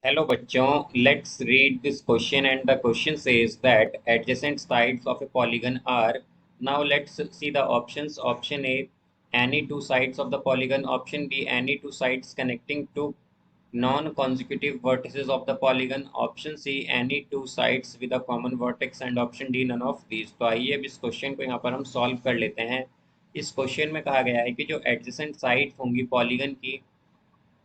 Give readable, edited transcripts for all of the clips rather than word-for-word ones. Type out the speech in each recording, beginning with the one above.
Hello बच्चों, let's read this question and the question says that adjacent sides of a polygon are. Now let's see the options. Option A, any two sides of the polygon. Option B, any two sides connecting two non-consecutive vertices of the polygon. Option C, any two sides with a common vertex. And option D, none of these. तो आइए अब इस question को यहाँ पर हम solve कर लेते हैं। इस क्वेश्चन में कहा गया है कि जो एडजेसेंट साइड होंगी पॉलीगन की,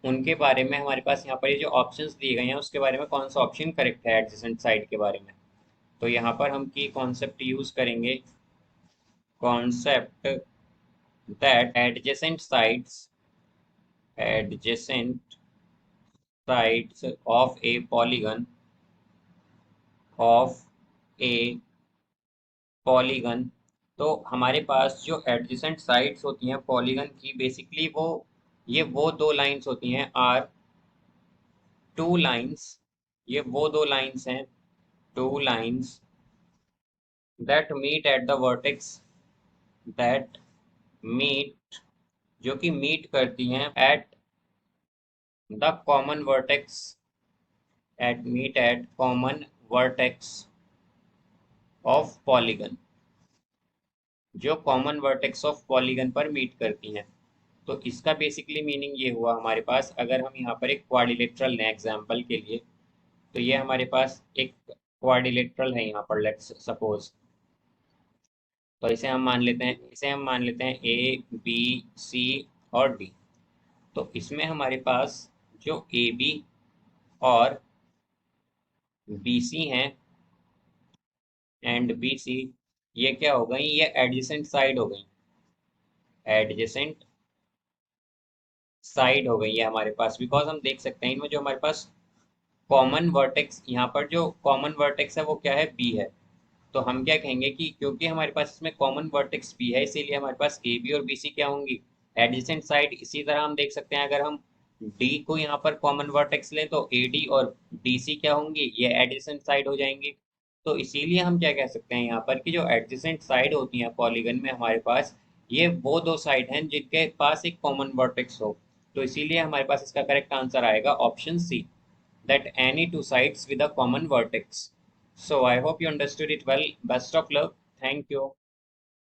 उनके बारे में हमारे पास यहाँ पर ये जो ऑप्शंस दिए गए हैं उसके बारे में कौन सा ऑप्शन करेक्ट है एडजेसेंट साइड के बारे में। तो यहाँ पर हम की कॉन्सेप्ट यूज करेंगे, concept that adjacent sides of A polygon. तो हमारे पास जो एडजेसेंट साइड्स होती हैं पॉलीगन की, बेसिकली वो दो लाइंस होती हैं, आर टू लाइंस। ये वो दो लाइंस हैं, two lines that meet at the vertex, that meet, जो कि मीट करती हैं at the common vertex, at common vertex of polygon, जो कॉमन वर्टेक्स ऑफ पॉलीगन पर मीट करती हैं। तो इसका बेसिकली मीनिंग ये हुआ हमारे पास, अगर हम यहाँ पर एक क्वाड्रिलेटरल लें एग्जाम्पल के लिए, तो ये हमारे पास एक क्वाड्रिलेटरल है यहाँ पर, लेट्स सपोज। तो इसे हम मान लेते हैं ए बी सी और डी। तो इसमें हमारे पास जो ए बी और बी सी हैं एंड बी सी, ये क्या हो गई, ये एडजेसेंट साइड हो गई, एडजेसेंट साइड हो गई है हमारे पास। बिकॉज हम देख सकते हैं इनमें जो हमारे पास कॉमन वर्टेक्स, यहाँ पर जो कॉमन वर्टेक्स है वो क्या है, बी है। तो हम क्या कहेंगे कि क्योंकि हमारे पास इसमें कॉमन वर्टेक्स बी है, इसीलिए हमारे पास ए बी और बी सी क्या होंगी, एडजेसेंट साइड। इसी तरह हम देख सकते हैं अगर हम डी को यहाँ पर कॉमन वर्टेक्स लें तो ए डी और डी सी क्या होंगी, ये एडजेसेंट साइड हो जाएंगी। तो इसीलिए हम क्या कह सकते हैं यहाँ पर कि जो एडजेसेंट साइड होती हैं पॉलीगन में हमारे पास, ये वो दो साइड हैं जिनके पास एक कॉमन वर्टेक्स हो। तो इसीलिए हमारे पास इसका करेक्ट आंसर आएगा option C, that any two sides with a common vertex. So I hope you understood it well. Best of luck. Thank you.